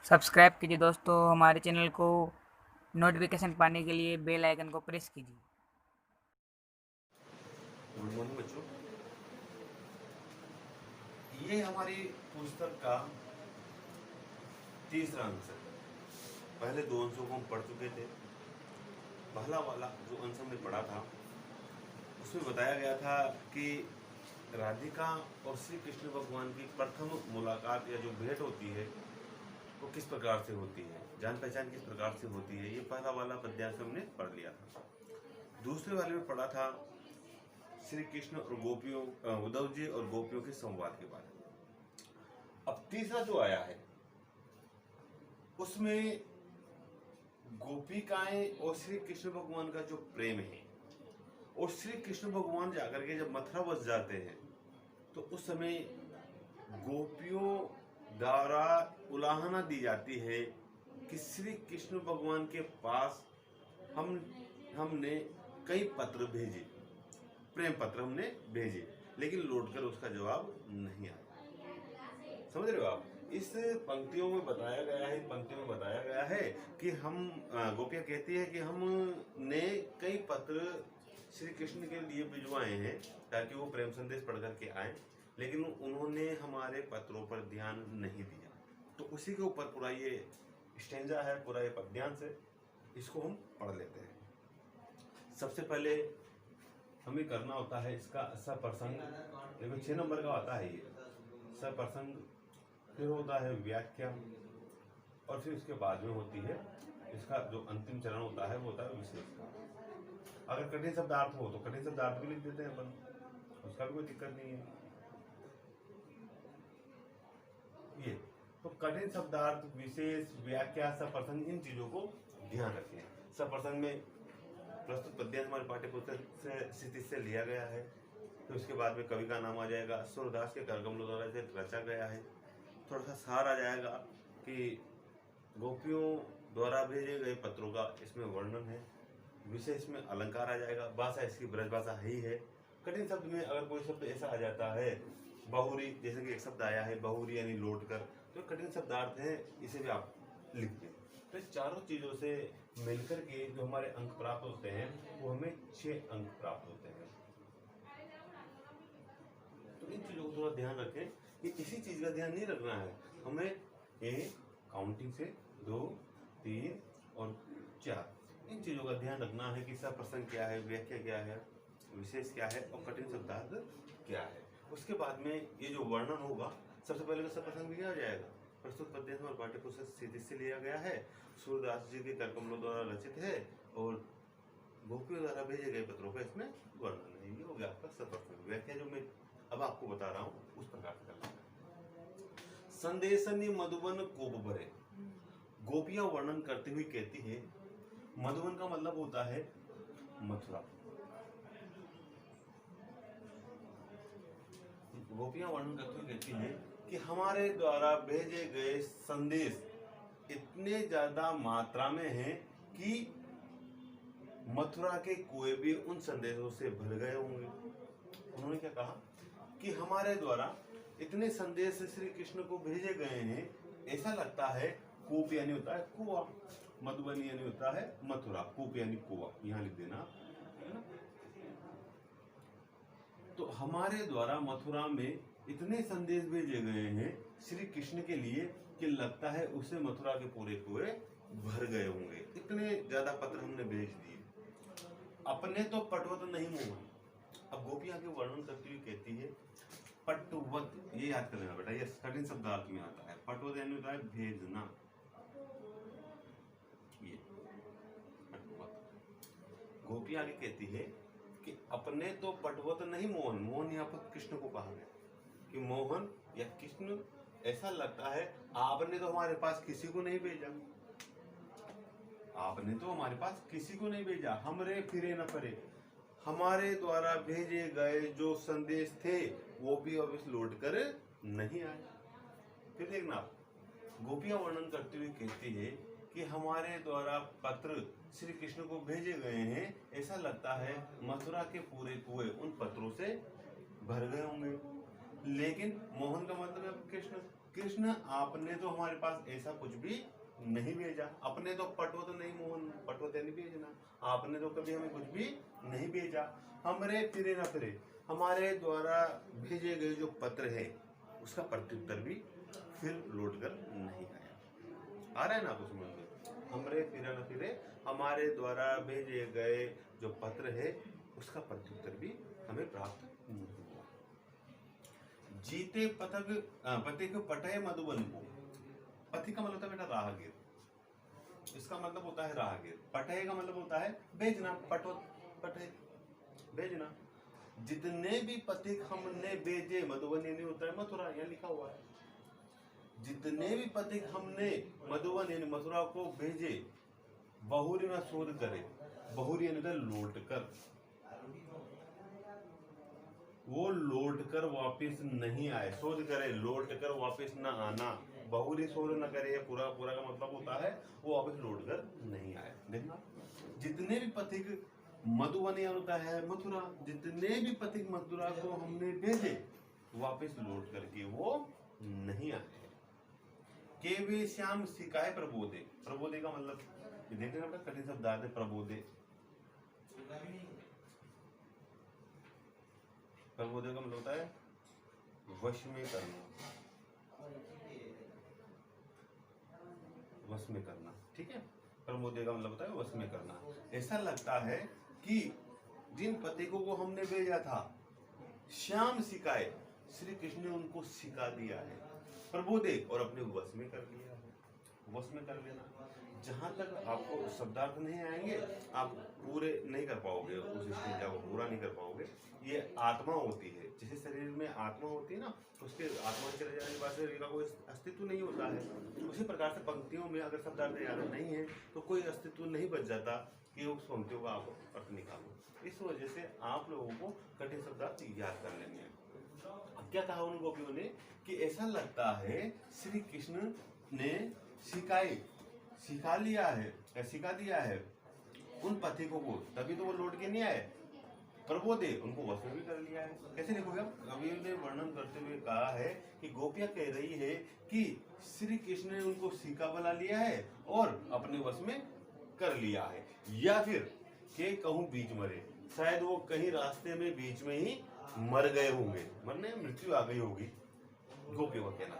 Subscribe कीजिए दोस्तों हमारे चैनल को। नोटिफिकेशन पाने के लिए बेल आइकन को प्रेस कीजिए। गुड मॉर्निंग बच्चों। ये हमारी पुस्तक का तीसरा अंश है। पहले दो अंशों को हम पढ़ चुके थे। पहला वाला जो अंश हमने पढ़ा था उसमें बताया गया था कि राधिका और श्री कृष्ण भगवान की प्रथम मुलाकात या जो भेंट होती है वो किस प्रकार से होती है, जान पहचान किस प्रकार से होती है। ये पहला वाला पद्यांश हमने पढ़ लिया था। दूसरे वाले में पढ़ा था श्री कृष्ण और गोपियों, उद्धव जी और गोपियों के संवाद के बारे में। अब तीसरा जो आया है उसमें गोपिकाएं और श्री कृष्ण भगवान का जो प्रेम है, और श्री कृष्ण भगवान जाकर के जब मथुरा बस जाते हैं तो उस समय गोपियों द्वारा उलाहना दी जाती है कि श्री कृष्ण भगवान के पास हमने कई पत्र भेजे, प्रेम पत्र हमने भेजे, लेकिन लौटकर उसका जवाब नहीं आया। समझ रहे हो आप? इस पंक्तियों में बताया गया है, पंक्तियों में बताया गया है कि हम गोपियां कहती है कि हमने कई पत्र श्री कृष्ण के लिए भिजवाए हैं ताकि वो प्रेम संदेश पढ़ करके आए, लेकिन उन्होंने हमारे पत्रों पर ध्यान नहीं दिया। तो उसी के ऊपर पूरा ये स्टेंजा है, पूरा ये पद्यांश है, इसको हम पढ़ लेते हैं। सबसे पहले हमें करना होता है इसका सप्रसंग। देखो 6 नंबर का आता है ये सप्रसंग, फिर होता है व्याख्या, और फिर उसके बाद में होती है इसका जो अंतिम चरण होता है वो होता है विशेषता। अगर कठिन शब्दार्थ हो तो कठिन शब्दार्थ भी लिख देते हैं अपन, उसका भी कोई दिक्कत नहीं है। ये तो कठिन शब्दार्थ, विशेष, व्याख्या, सप्रसंग, इन चीजों को ध्यान रखें। सप्रसंग में प्रस्तुत पद्यांश हमारे पाठ्य पुस्तक से स्थिति से लिया गया है। फिर उसके बाद में कवि का नाम आ जाएगा, सूरदास के करकमलों द्वारा इसे रचा गया है। थोड़ा सा सार आ जाएगा कि गोपियों द्वारा भेजे गए पत्रों का इसमें वर्णन है। विशेष में अलंकार आ जाएगा, भाषा इसकी ब्रज भाषा ही है। कठिन शब्द में अगर कोई शब्द ऐसा आ जाता है, बहुरी, जैसे कि एक शब्द आया है बहुरी यानी लौट कर, तो कठिन शब्दार्थ है, इसे भी आप लिख दें। तो इस चारों चीजों से मिलकर के जो हमारे अंक प्राप्त होते हैं वो हमें 6 अंक प्राप्त होते हैं। तो इन चीजों को थोड़ा ध्यान रखें कि किसी चीज का ध्यान नहीं रखना है हमें। काउंटिंग से 2, 3 और 4, इन चीजों का ध्यान रखना है कि सप्रसंग क्या है, व्याख्या क्या है, विशेष क्या है और कठिन शब्दार्थ क्या है। उसके बाद में ये जो वर्णन होगा, सबसे पहले तो सप्रसंग लिया जाएगा। प्रस्तुत पद्यांश और पाठ्य पुस्तक स्थिति से लिया गया है, सूरदास जी के करकमलों द्वारा रचित है और गोपियों द्वारा भेजे गए पत्रों का इसमें वर्णन है। ये हो गया आपका सप्रसंग। व्याख्या जो मैं अब आपको बता रहा हूँ उस प्रकार से करना है। संदेशनी मधुबन कोप भरे, गोपियां वर्णन करते हुए कहती है, मधुबन का मतलब होता है मथुरा। गोपियां वर्णन करते हुए कहती है कि हमारे द्वारा भेजे गए संदेश इतने ज्यादा मात्रा में हैं कि मथुरा के कुएं भी उन संदेशों से भर गए होंगे। उन्होंने क्या कहा कि हमारे द्वारा इतने संदेश श्री कृष्ण को भेजे गए हैं, ऐसा लगता है। कूप यानी होता है कुआं, मधुबनी यानी होता है मथुरा, कूप यानी कुआं, यहां लिख देना, है ना। तो हमारे द्वारा मथुरा में इतने संदेश भेजे गए हैं श्री कृष्ण के लिए कि लगता है उससे मथुरा के पूरे कुएं भर गए होंगे। इतने ज्यादा पत्र हमने भेज दिए। अपने तो पटवत नहीं मोहन। अब गोपियां के वर्णन करती हुई कहती है पटवत, ये याद कर लेना बेटा, ये कठिन शब्दार्थ में आता है। पटवत यानी होता है भेजना, ये पटवत। गोपियां आगे कहती है कि अपने तो पटवत नहीं मोहन, मोहन यहाँ पर कृष्ण को कहा गया कि मोहन या कृष्ण, ऐसा लगता है आपने तो हमारे पास किसी को नहीं भेजा, आपने तो हमारे पास किसी को नहीं भेजा। हमरे फिरे न परे, हमारे द्वारा भेजे गए जो संदेश थे वो भी वापस लौट कर नहीं आए। फिर देखना, गोपियां वर्णन करते हुए कहती है कि हमारे द्वारा पत्र श्री कृष्ण को भेजे गए हैं, ऐसा लगता है मथुरा के पूरे कुएं उन पत्रों से भर गए होंगे, लेकिन मोहन का मतलब है कृष्ण। कृष्ण आपने तो हमारे पास ऐसा कुछ भी नहीं भेजा, अपने तो पटवत नहीं मोहन, पटवत नहीं भेजना, आपने तो कभी हमें कुछ भी नहीं भेजा। हमरे फिरे न फिरे, हमारे द्वारा भेजे गए जो पत्र है उसका प्रत्युत्तर भी फिर लौट कर नहीं आया। आ रहा है ना आपको समझ में? हमरे फिरे न फिरे, हमारे द्वारा भेजे गए जो पत्र है उसका प्रत्युत्तर भी हमें प्राप्त नहीं हुआ। जीते पथिक पटय मधुबन को, पथिक का मतलब होता है बेटा राहगीर, इसका मतलब होता है राहगीर। पटय का मतलब होता है भेजना, पटय भेजना। जितने भी पथिक हमने भेजे, मधुबन यानी होता है मथुरा, यहाँ लिखा हुआ है। जितने भी पथिक हमने मधुबन यानी मथुरा को भेजे, बहुरी न शोध करे, बहुरी यानी लौट कर, वो लौट कर वापिस नहीं आए। शोध करे, लौट कर वापिस न आना, बहुरी शोध न करे, पूरा पूरा का मतलब होता है वो वापिस लौट कर नहीं आए। देखना, जितने भी पथिक मधुबन होता है मथुरा, जितने भी पथिक मथुरा को हमने भेजे वापिस लौट करके वो नहीं आए। के वे श्याम सिकाए प्रबोधे, प्रबोधे का मतलब देखने का कठिन शब्द आते, प्रबोधे, प्रबोधे का मतलब होता है वश में करना, वश में करना, ठीक है। प्रबोधे का मतलब होता है वश में करना। ऐसा लगता है कि जिन पथिकों को हमने भेजा था, श्याम सिकाए, श्री कृष्ण ने उनको सिखा दिया है, प्रबोधे और अपने वश में कर लिया है। वश में कर लेना, जहां तक आपको शब्दार्थ नहीं आएंगे आप पूरे नहीं कर पाओगे, उस स्टेज को पूरा नहीं कर पाओगे। ये आत्मा होती है, जैसे शरीर में आत्मा होती है ना, उसके आत्मा चले जाने के बाद शरीर का कोई अस्तित्व नहीं होता है। उसी प्रकार से पंक्तियों में अगर शब्दार्थ याद नहीं है तो कोई अस्तित्व नहीं बच जाता कि उस पंक्तियों का आप अर्थ निकालो। इस वजह से आप लोगों को कठिन शब्दार्थ याद कर लेंगे। क्या कहा उन गोपियों ने कि ऐसा लगता है श्री कृष्ण ने सिखा लिया है, सिखा दिया है उन पथिकों को, तभी तो वो लौट के नहीं आए। प्रबोधे, उनको वश में भी कर लिया है। कैसे देखोगे आप, कवि ने वर्णन करते हुए कहा है कि गोपियां कह रही है कि श्री कृष्ण ने उनको सिखा बना लिया है और अपने वश में कर लिया है, या फिर के कहूं बीच मरे, शायद वो कहीं रास्ते में बीच में ही मर गए होंगे, मरने मृत्यु आ गई होगी। गोपियों का कहना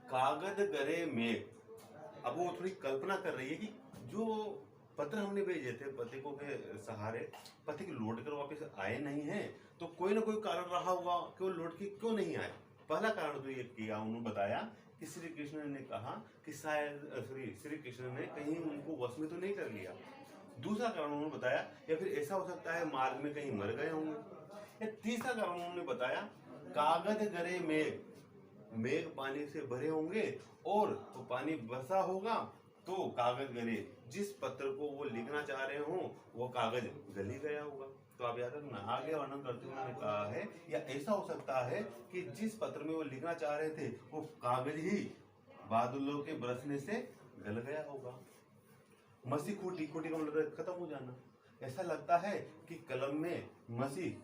कागद करे मेघ, अब वो थोड़ी कल्पना कर रही है कि जो पत्र हमने भेजे थे पथिकों के सहारे, पथिक लौट कर वापस आए नहीं हैं, तो कोई ना कोई कारण रहा होगा कि वो लौट के क्यों नहीं आए। पहला कारण तो ये किया, उन्होंने बताया कि श्री कृष्ण ने कहा कि शायद श्री कृष्ण ने कहीं उनको वश में तो नहीं कर लिया। दूसरा कारण उन्होंने बताया या फिर ऐसा हो सकता है मार्ग में कहीं मर गए होंगे। या तीसरा कारण उन्होंने बताया कागज गरे मेघ, मेघ पानी से भरे होंगे और तो पानी बरसा होगा तो कागज गले, जिस पत्र को वो लिखना चाह रहे हो वो कागज गल ही गया होगा। तो आप याद रखना, आगे वर्णन करते हुए उन्होंने कहा है या ऐसा हो सकता है कि जिस पत्र में वो लिखना चाह रहे थे वो कागज ही बादलों के बरसने से गल गया होगा। मसी खूटी, खूटी का मतलब खत्म हो जाना। ऐसा लगता है कि कलम में मसी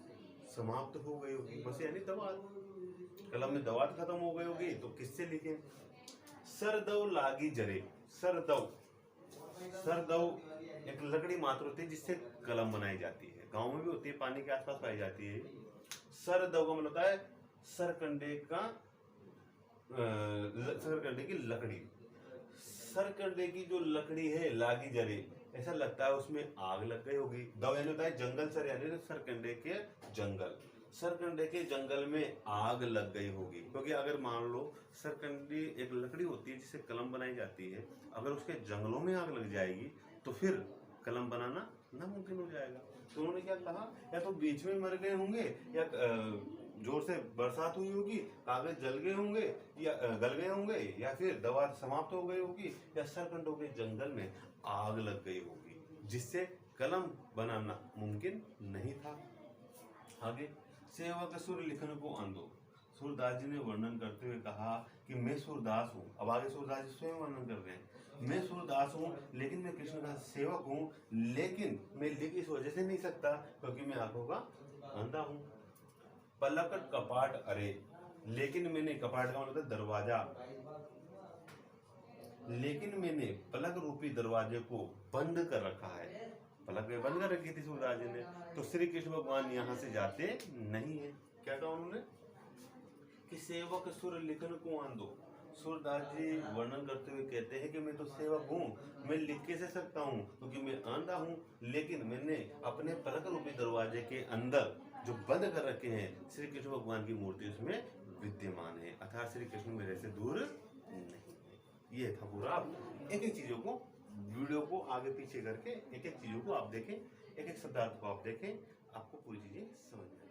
समाप्त हो गई होगी, मसी यानी दवात, कलम में दवात खत्म हो गई होगी तो किससे लिखें। सरदव लागी जरे, सरदव, सरदव एक लकड़ी मात्र होती है जिससे कलम बनाई जाती है, गांव में भी होती है, पानी के आसपास पाई जाती है। सरदव का मतलब होता है सरकंडे का, सरकंडे की लकड़ी, सरकंडे की जो लकड़ी है लागी जरे, ऐसा लगता है उसमें आग लग गई होगी। दव यानी होता है जंगल, सर यानी सरकंडे के जंगल, सरकंडे के जंगल में आग लग गई होगी। क्योंकि अगर मान लो सरकंडी एक लकड़ी होती है जिससे कलम बनाई जाती है, अगर उसके जंगलों में आग लग जाएगी तो फिर कलम बनाना नामुमकिन हो जाएगा। तो उन्होंने क्या कहा, या तो बीच में मर गए होंगे या जोर से बरसात हुई होगी, कागज जल गए होंगे या गल गए होंगे, या फिर दवा समाप्त हो गई होगी, या सरकंडों के जंगल में आग लग गई होगी जिससे कलम बनाना मुमकिन नहीं था। आगे सेवक सुर लिखन को अंधो, सूरदास जी ने वर्णन करते हुए कहा कि मैं सूरदास हूँ। अब आगे सूरदास जी स्वयं वर्णन कर रहे हैं, मैं सूरदास हूँ लेकिन मैं कृष्ण का सेवक हूँ, लेकिन मैं लिख इस वजह से नहीं सकता क्योंकि मैं आंखों का अंधा हूँ। पलक कपाट अरे, लेकिन मैंने, कपाट का मतलब दरवाजा, लेकिन मैंने पलक रूपी दरवाजे को बंद कर रखा है। पलक में बंद कर रखी थी सूरदास जी ने, तो श्री कृष्ण भगवान यहाँ से जाते नहीं है। क्या कहा उन्होंने कि सेवक सुर लिखन को आंदो। सूरदास जी वर्णन करते हुए कहते हैं कि मैं तो सेवक हूँ, मैं लिख के से सकता हूँ क्योंकि मैं आंधा हूँ, लेकिन मैंने अपने पलक रूपी दरवाजे के अंदर जो बंद कर रखे हैं श्री कृष्ण भगवान की मूर्ति उसमें विद्यमान है, अर्थात श्री कृष्ण मेरे से दूर नहीं है। ये था पूरा। एक एक चीजों को, वीडियो को आगे पीछे करके एक एक चीजों को आप देखें, एक एक शब्दार्थ को आप देखें, आपको पूरी चीजें समझ में